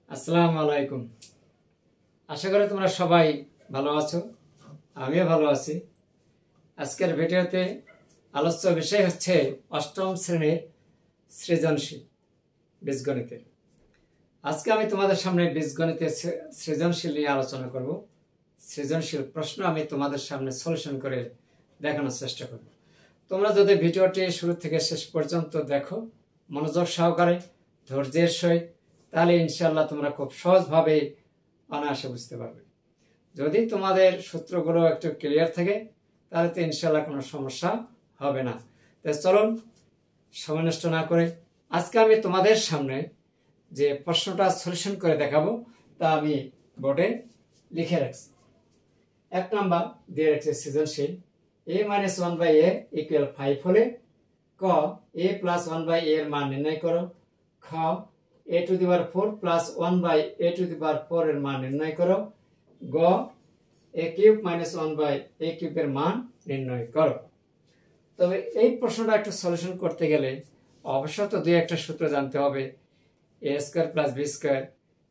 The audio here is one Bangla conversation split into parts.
আসসালামু আলাইকুম। আশা করি তোমরা সবাই ভালো আছো, আমিও ভালো আছি। আজকের ভিডিওতে আলোচ্য বিষয় হচ্ছে অষ্টম শ্রেণীর সৃজনশীল বীজগণিতের। আজকে আমি তোমাদের সামনে বীজগণিতের সৃজনশীল নিয়ে আলোচনা করব। সৃজনশীল প্রশ্ন আমি তোমাদের সামনে সলিউশন করে দেখানোর চেষ্টা করব। তোমরা যদি ভিডিওটি শুরু থেকে শেষ পর্যন্ত দেখো মনোযোগ সহকারে, ধৈর্যের সহিত, তাহলে ইনশাল্লাহ তোমরা খুব সহজভাবে অনায়াসে বুঝতে পারবে। যদি তোমাদের সূত্রগুলো একটু ক্লিয়ার থাকে তাহলে তো ইনশাল্লাহ কোনো সমস্যা হবে না। তো চলুন সময় নষ্ট না করে আজকে আমি তোমাদের সামনে যে প্রশ্নটা সলিউশন করে দেখাবো তা আমি বোর্ডে লিখে রাখছি। 1 নাম্বার দিয়ে রাখছে সৃজনশীল a-1/a = 5 হলে ক a+1/a এর মান নির্ণয় করো। খ a⁴ + 1/a⁴ এর মান নির্ণয় করো। গ a³ - 1/a³ এর মান নির্ণয় করো। তবে এই প্রশ্নটা একটু সলিউশন করতে গেলে অবশ্যই তো দুই একটা সূত্র জানতে হবে। a² + b²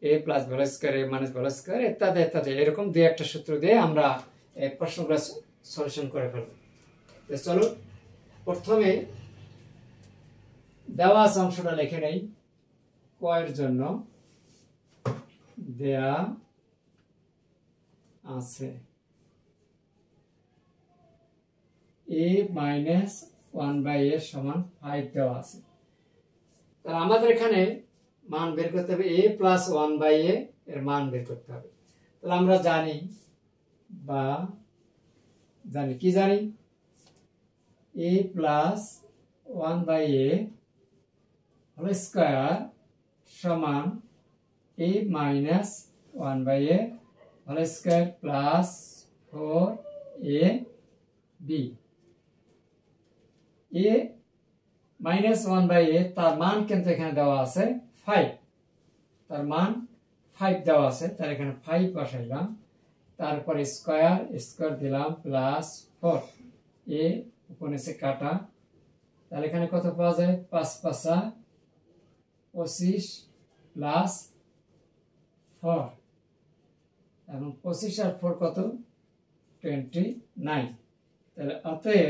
a + b² a - b² ইত্যাদি ইত্যাদি, এরকম দুই একটা সূত্র দিয়ে আমরা এই প্রশ্নগুলো সলিউশন করে ফেলব। তো চলো প্রথমে দেওয়া অংশটা লিখে নেই। ক এর জন্য দেয়া আছে a-1/a = 5 দেওয়া আছে। তাহলে আমাদের এখানে মান বের করতে হবে, a+1/a এর মান বের করতে হবে। তাহলে আমরা জানি কি জানি, a+1/a² সমান a - 1/a² + 4ab। a - 1/a তার মান কিন্তু এখানে দেওয়া আছে 5, তার মান 5 দেওয়া আছে, তার এখানে 5 বসাইলাম, তারপরে স্কয়ার দিলাম +4, a উপর নিচে কাটা, তাহলে এখানে কত পাওয়া যায়, 5 × 5 = 25 + 4, এবং 25 আর 4 কত, 29। তাহলে অতএব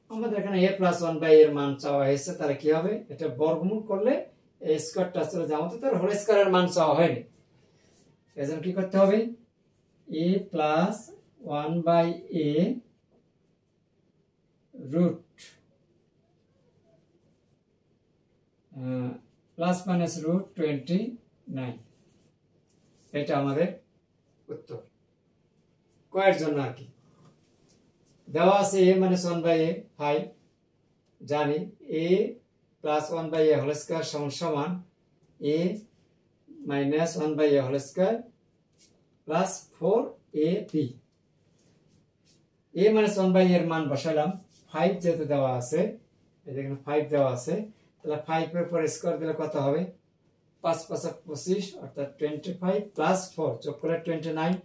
আমাদের এখানে a+1/a এর মান চাওয়া হয়েছে। তাহলে কি হবে, এটা বর্গমূল করলে এই স্কয়ারটা চলে যাওয়া, তো তার হোল স্কয়ারের মান চাওয়া হয়নি। এজন্য কি করতে হবে, a+1/a √ ±√29, এটা আমাদের উত্তর। কয়ের জন্য আর কি দেওয়া আছে a - 1/a 5, জানি a+1/a² সমান a - 1/a² + 4ab। a - 1/a এর মান বসালাম, 5 যেহেতু দেওয়া আছে, এই দেখেন 5 দেওয়া আছে, তাহলে 5 এর উপর স্কয়ার দিলে কত হবে, 5 × 5 = 25 অর্থাৎ 25 + 4 যোগ করলে 29।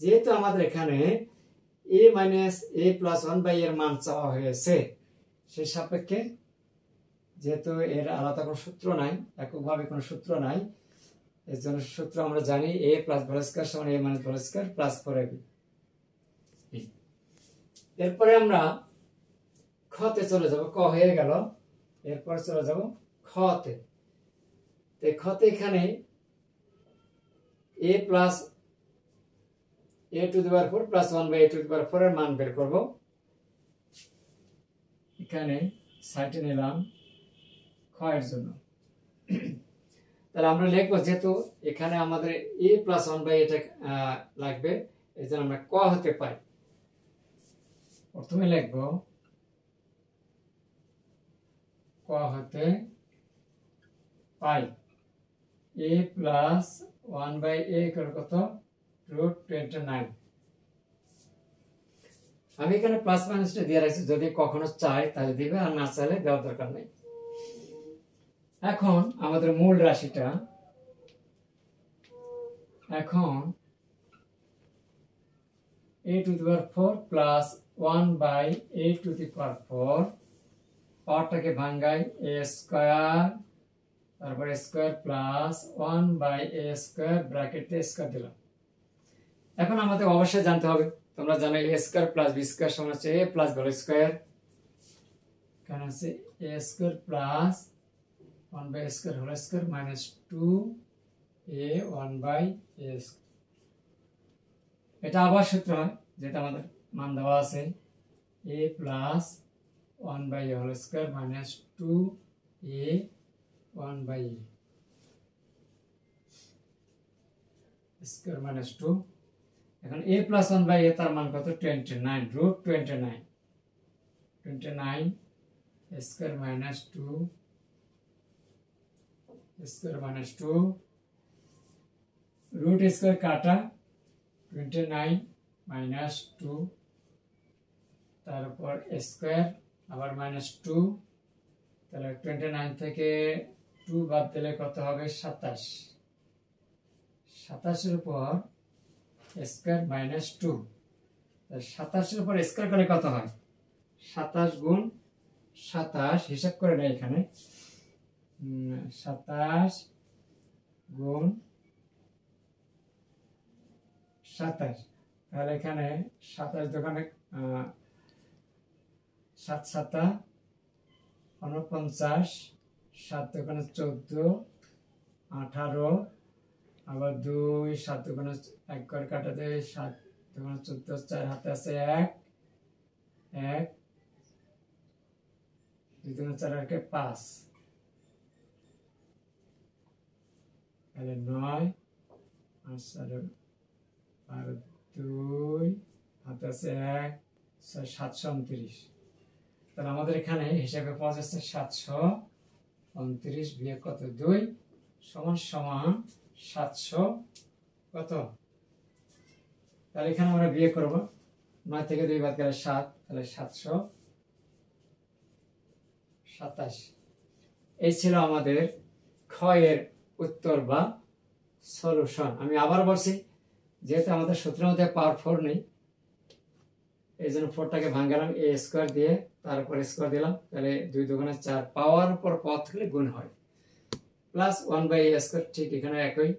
যেহেতু আমাদের এখানে a+1/a এর মান চাওয়া হয়েছে, সেই সাপেক্ষে যেহেতু এর আলাদা কোনো সূত্র নাই, এককভাবে কোনো সূত্র নাই, এর জন্য সূত্র আমরা জানি a + b² = a - b² + 4ab। এরপরে আমরা খতে চলে যাব, ক হয়ে গেল, এরপর চলে যাব খতে। খতে এখানে a + a⁴ + 1/a⁴ এর মান বের করব। এখানে সাইডে নিলাম খ এর জন্য। তাহলে আমরা লিখবো, যেহেতু এখানে আমাদের a+1/a লাগবে, এই জন্য আমরা ক হতে পাই। প্রথমে লিখব ক হতে পাই a+1/a কত, √29। আমি এখানে প্লাস মাইনাসটা দিয়ে রাখছি, যদি কখনো চাই তাহলে দিবে, আর না চাইলে দেওয়ার দরকার নেই। এখন আমাদের মূল রাশিটা, এখন a⁴ + 1/a⁴ পাওয়ারটাকে ভাঙ্গাই, a² তারপর স্কোয়ার প্লাস 1/a স্কোয়ার ব্র্যাকেটে স্কোয়ার দিলাম। এখন আমাদের অবশ্যই জানতে হবে, তোমরা জানো a square plus b square সমান হচ্ছে a plus b whole square. এখানে আছে a square plus 1/a square whole square minus 2a 1/a square. এটা আবার সূত্র হয়, যেটা আমাদের মান দেওয়া আছে a plus 1/a whole square minus 2a 1/a square minus 2। এখন a প্লাস 1/a তার মান কত? 29, root 29 square minus 2 square minus 2 root square কাটা 29 মাইনাস 2 তারপর স্কোয়ার আবার মাইনাস 2, তাহলে 29 থেকে 2 বাদ দিলে কত হবে? 27। 27-এর উপর স্কোয়ার মাইনাস 2, 27-এর উপর স্কোয়ার করলে কত হয়? 27 গুণ 27 হিসাব করে নেই এখানে, 27 গুণ 27, তাহলে এখানে 27 দোকানে 7 7 49, 7 দোকানে 14 18, আবার 2 7 দোকানে 1 করে কাটা দেয়, 7 দোকানে 14, 4 হাতে আছে 1 1 2 দোকানে 4 আর 5, তাহলে 9 আর 4 আর 2 হাতে আছে 1 729। তাহলে আমাদের এখানে হিসাবে পাওয়া যাচ্ছে 729 বিয়োগ কত? 2 সমান সমান 700 কত? তাহলে এখানে আমরা বিয়োগ করব, 9 থেকে 2 বাদ গেলে 7, তাহলে 727। এই ছিল আমাদের খ এর উত্তর বা সলিউশন। আমি আবার বলছি, যেহেতু আমাদের সূত্রের মধ্যে পাওয়ার 4 নেই, এই জন্য 4টাকে ভাঙালাম a স্কোয়ার দিয়ে, তারপর স্কোয়ার দিলাম, তাহলে 2 দুগুণে 4, পাওয়ার উপর পদ থাকলে গুণ হয়, প্লাস 1/a স্কোয়ার, ঠিক এখানে একই।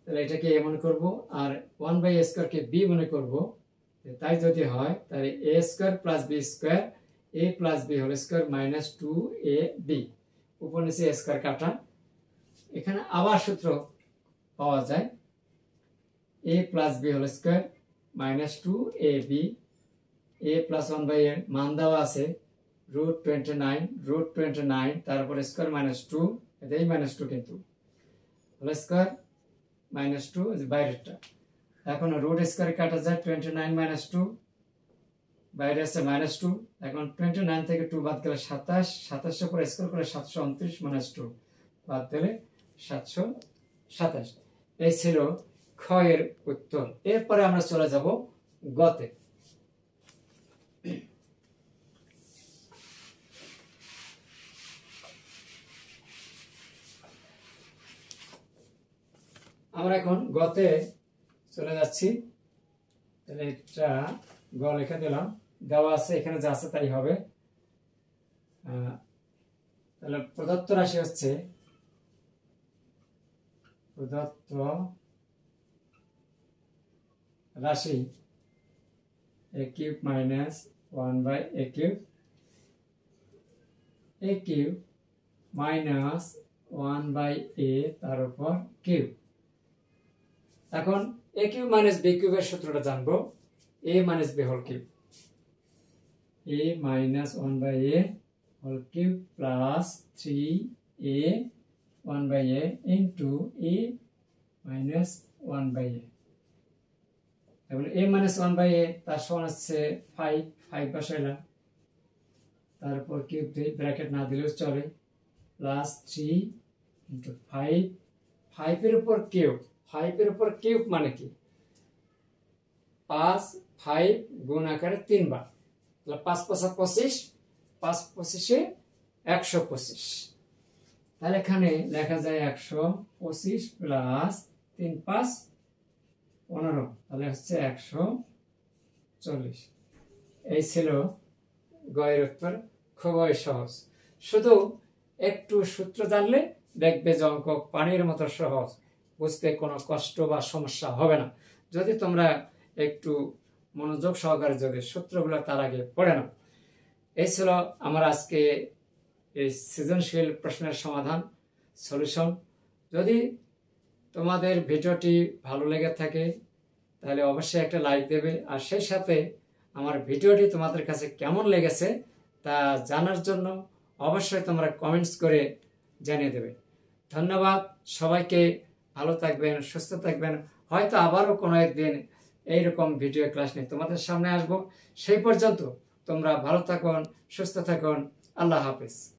তাহলে এটাকে a মনে করব আর 1/a স্কোয়ারকে b মনে করব। তাই যদি হয় তাহলে a square plus b square a plus b whole square minus 2ab, উপর নিচে a স্কোয়ার কাটা। এখানে আবার সূত্র পাওয়া যায় a plus b whole square minus 2ab, a plus 1/a মান দেওয়া আছে রুট 29, তারপর স্কোয়ার মাইনাস 2, এটাই মাইনাস 2 কিন্তু হোল স্কোয়ার মাইনাস 2 বাইরেটা। এখন রুট স্কোয়ার কাটা যায় 29 মাইনাস 2, বাইরে আছে মাইনাস 2। এখন 29 থেকে 2 বাদ গেলে 27, 27-এর পর স্কোয়ার করে 729 মাইনাস 2 বাদ দিলে 727। এই ছিল খ এর উত্তর। এরপরে আমরা চলে যাব গতে। আমরা এখন গতে চলে যাচ্ছি। তাহলে এটা গ লিখে দিলাম, দেওয়া আছে এখানে যা আছে তাই হবে। তাহলে প্রদত্ত রাশি হচ্ছে, প্রদত্ত রাশি a cube minus 1/a cube, a cube minus 1/a তার উপর কিউব। এখন a কিউব মাইনাস b কিউবের সূত্রটা জানবো, a minus b whole cube, a minus 1/a whole cube plus 3a 1/a into a minus 1/a। এখন a মাইনাস 1/a তার সমান হচ্ছে 5 বসাইলাম, তারপর কিউব দিয়ে ব্র্যাকেট না দিলেও চলে, প্লাস 3 ইন্টু 5, 5-এর উপর কিউব, 5-এর উপর কিউব মানে কি? 5 গুণ আকারে 3 বার, তাহলে 5 5 25, 5 25-এ 125। তাহলে এখানে লেখা যায় 125 প্লাস 3 5 15, তাহলে হচ্ছে 140। এই ছিল গয়ের উত্তর। খুবই সহজ, শুধু একটু সূত্র জানলে দেখবে যে অঙ্ক পানির মতো সহজ, বুঝতে কোনো কষ্ট বা সমস্যা হবে না যদি তোমরা একটু মনোযোগ সহকারে যদি সূত্রগুলো তার আগে পড়ে নাও। এই ছিল আমার আজকে এই সৃজনশীল প্রশ্নের সমাধান সলিউশন। যদি তোমাদের ভিডিওটি ভালো লেগে থাকে তাহলে অবশ্যই একটা লাইক দেবে, আর সেই সাথে আমার ভিডিওটি তোমাদের কাছে কেমন লেগেছে তা জানার জন্য অবশ্যই তোমরা কমেন্টস করে জানিয়ে দেবে। ধন্যবাদ সবাইকে, ভালো থাকবেন, সুস্থ থাকবেন। হয়তো আবারও কোনো একদিন এইরকম ভিডিও ক্লাস নিয়ে তোমাদের সামনে আসবো। সেই পর্যন্ত তোমরা ভালো থাকুন, সুস্থ থাকুন। আল্লাহ হাফেজ।